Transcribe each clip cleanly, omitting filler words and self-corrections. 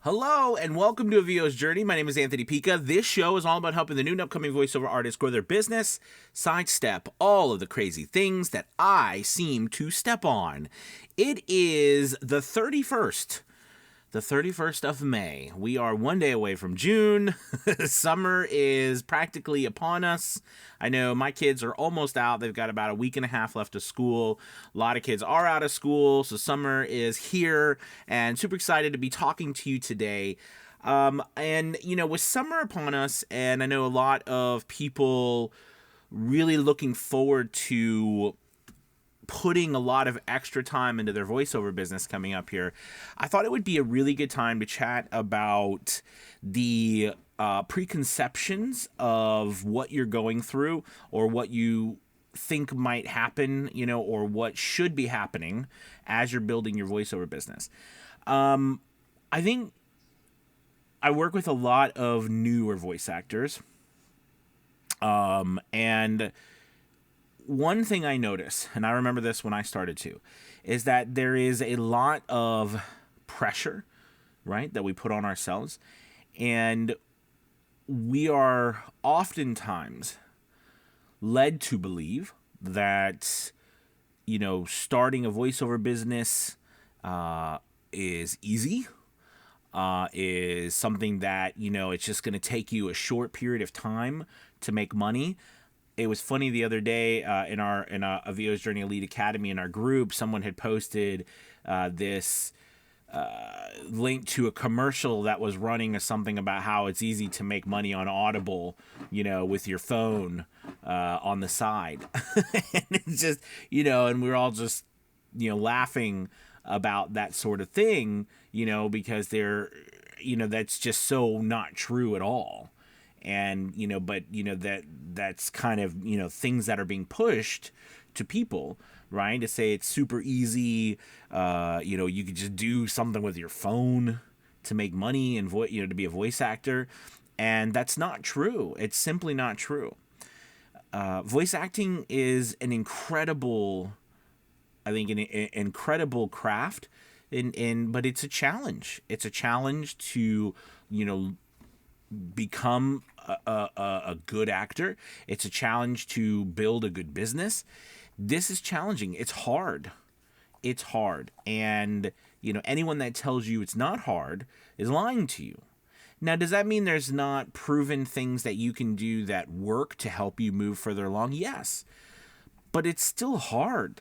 Hello and welcome to A VO's Journey. My name is Anthony Pica. This show is all about helping the new and upcoming voiceover artists grow their business, sidestep all of the crazy things that I seem to step on. It is the 31st of May. We are one day away from June. Summer is practically upon us. I know my kids are almost out. They've got about a week and a half left of school. A lot of kids are out of school, so summer is here, and super excited to be talking to you today. With summer upon us, and I know a lot of people really looking forward to putting a lot of extra time into their voiceover business coming up here, I thought it would be a really good time to chat about the preconceptions of what you're going through or what you think might happen, or what should be happening as you're building your voiceover business. I think I work with a lot of newer voice actors, and one thing I notice, and I remember this when I started too, is that there is a lot of pressure, right, that we put on ourselves. And we are oftentimes led to believe that, starting a voiceover business is easy, is something that, it's just going to take you a short period of time to make money. It was funny the other day in a VO's Journey Elite Academy in our group, someone had posted this link to a commercial that was running something about how it's easy to make money on Audible, with your phone on the side. And it's just, and we're all just, laughing about that sort of thing, because that's just so not true at all. And that's kind of things that are being pushed to people, right, to say it's super easy, you could just do something with your phone to make money and to be a voice actor. And that's not true. It's simply not true. Voice acting is an incredible, I think, an incredible craft, but it's a challenge. It's a challenge to become a good actor. It's a challenge to build a good business. This is challenging. It's hard. And, anyone that tells you it's not hard is lying to you. Now, does that mean there's not proven things that you can do that work to help you move further along? Yes. But it's still hard.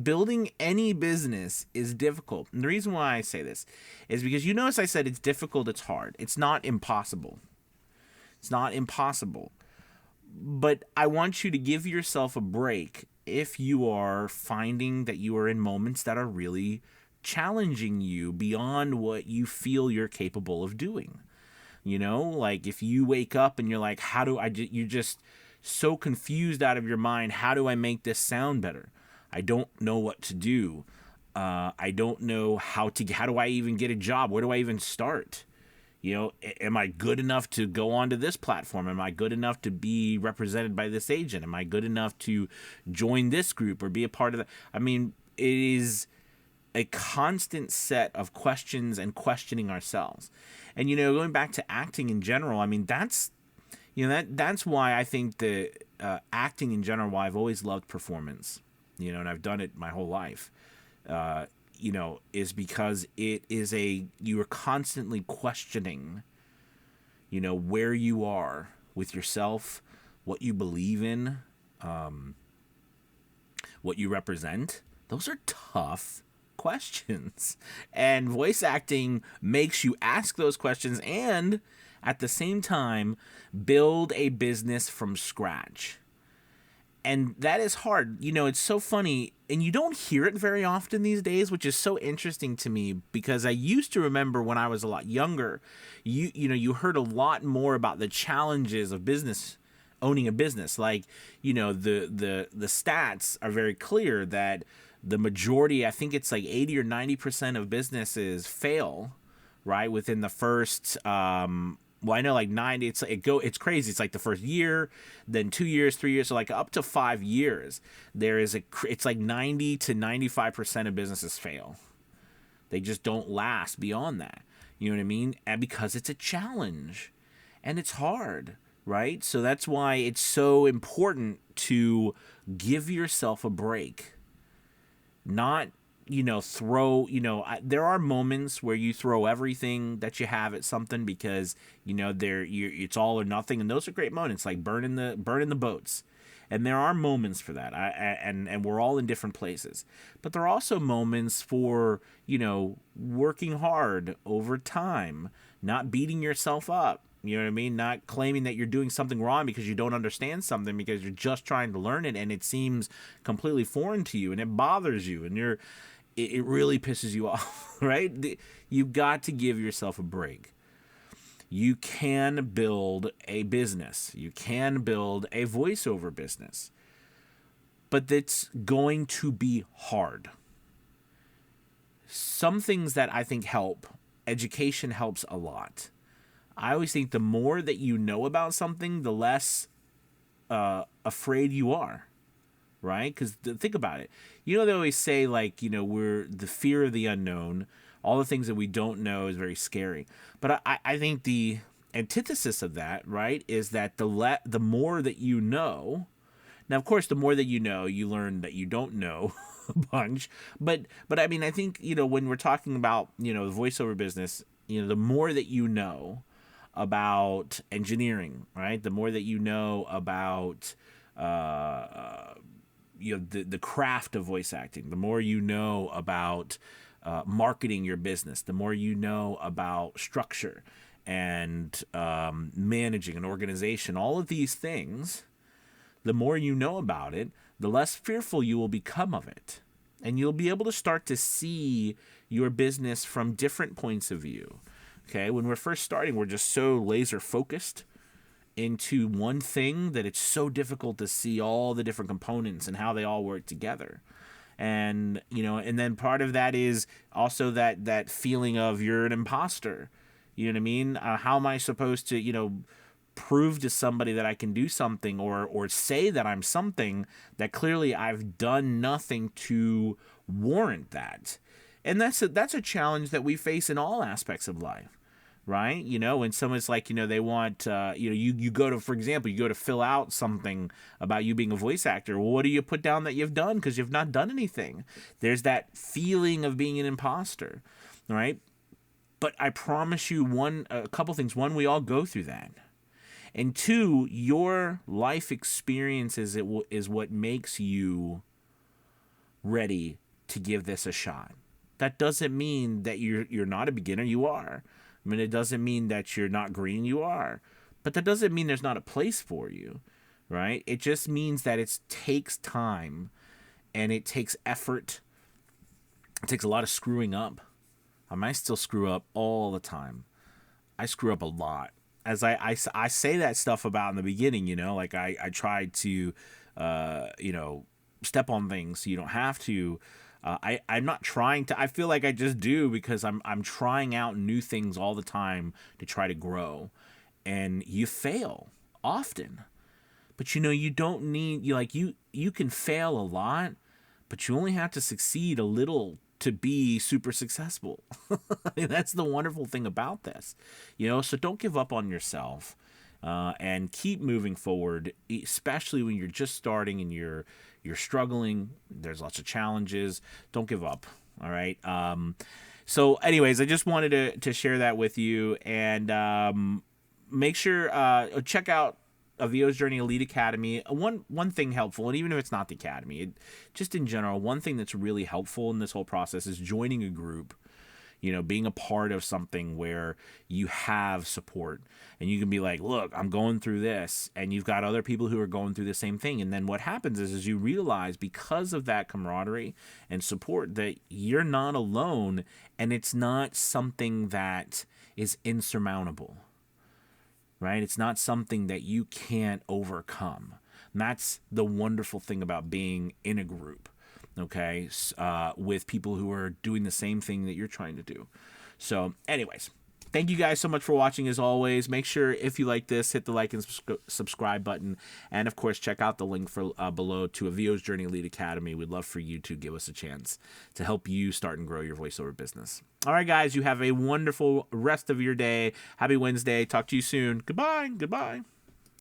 Building any business is difficult. And the reason why I say this is because you notice I said it's difficult, it's hard. It's not impossible. It's not impossible. But I want you to give yourself a break if you are finding that you are in moments that are really challenging you beyond what you feel you're capable of doing. Like if you wake up and you're like, you're just so confused out of your mind. How do I make this sound better? I don't know what to do. I don't know how do I even get a job? Where do I even start? Am I good enough to go onto this platform? Am I good enough to be represented by this agent? Am I good enough to join this group or be a part of that? I mean, it is a constant set of questions and questioning ourselves. And, going back to acting in general, I mean, that's why I think the acting in general, why I've always loved performance, and I've done it my whole life, is because you are constantly questioning, where you are with yourself, what you believe in, what you represent. Those are tough questions. And voice acting makes you ask those questions and at the same time build a business from scratch. And that is hard. It's so funny, and you don't hear it very often these days, which is so interesting to me because I used to remember when I was a lot younger, you heard a lot more about the challenges of owning a business. Like, the stats are very clear that the majority, I think it's like 80 or 90% of businesses fail, right, within the first I know like 90, it's crazy. It's like the first year, then 2 years, 3 years, so like up to 5 years. It's like 90 to 95% of businesses fail, They just don't last beyond that. You know what I mean? And because it's a challenge and it's hard, right? So that's why it's so important to give yourself a break. Not, there are moments where you throw everything that you have at something because, it's all or nothing. And those are great moments, like burning the boats. And there are moments for that. And we're all in different places. But there are also moments for, working hard over time, not beating yourself up. You know what I mean? Not claiming that you're doing something wrong because you don't understand something, because you're just trying to learn it and it seems completely foreign to you and it bothers you and it really pisses you off, right? You've got to give yourself a break. You can build a business. You can build a voiceover business. But it's going to be hard. Some things that I think help, education helps a lot. I always think the more that you know about something, the less afraid you are, right? Because think about it. They always say, like, we're the fear of the unknown. All the things that we don't know is very scary. But I think the antithesis of that, right, is that the more that you know. Now, of course, the more that you know, you learn that you don't know a bunch. But I mean, I think, when we're talking about, the voiceover business, the more that you know about engineering, right? The more that you know about the craft of voice acting, the more you know about marketing your business, the more you know about structure and managing an organization, all of these things, the more you know about it, the less fearful you will become of it. And you'll be able to start to see your business from different points of view. Okay, when we're first starting, we're just so laser focused into one thing that it's so difficult to see all the different components and how they all work together. And, and then part of that is also that feeling of you're an imposter. You know what I mean? How am I supposed to, prove to somebody that I can do something or say that I'm something that clearly I've done nothing to warrant that? And that's a challenge that we face in all aspects of life. Right? When someone's like, they want, you go to, for example, you go to fill out something about you being a voice actor. Well, what do you put down that you've done? Because you've not done anything. There's that feeling of being an imposter, right? But I promise you a couple things. One, we all go through that. And two, your life experiences is what makes you ready to give this a shot. That doesn't mean that you're not a beginner. You are. I mean, it doesn't mean that you're not green. You are. But that doesn't mean there's not a place for you, right? It just means that it takes time and it takes effort. It takes a lot of screwing up. I still screw up all the time. I screw up a lot. As I say that stuff about in the beginning, like I try to, step on things so you don't have to. I'm not trying to. I feel like I just do because I'm trying out new things all the time to try to grow, and you fail often, but you don't need you can fail a lot, but you only have to succeed a little to be super successful. I mean, that's the wonderful thing about this, So don't give up on yourself, and keep moving forward, especially when you're just starting and you're struggling. There's lots of challenges. Don't give up. All right. So anyways, I just wanted to share that with you, and make sure check out Avio's Journey Elite Academy. One thing helpful, and even if it's not the academy, just in general, one thing that's really helpful in this whole process is joining a group. Being a part of something where you have support and you can be like, look, I'm going through this, and you've got other people who are going through the same thing. And then what happens is you realize, because of that camaraderie and support, that you're not alone, and it's not something that is insurmountable, right? It's not something that you can't overcome. And that's the wonderful thing about being in a group. Okay, with people who are doing the same thing that you're trying to do. So anyways, Thank you guys so much for watching as always. Make sure if you like this, hit the like and subscribe button. And of course, check out the link for below to Avio's Journey Elite Academy. We'd love for you to give us a chance to help you start and grow your voiceover business. All right, guys, you have a wonderful rest of your day. Happy Wednesday. Talk to you soon. Goodbye. Goodbye.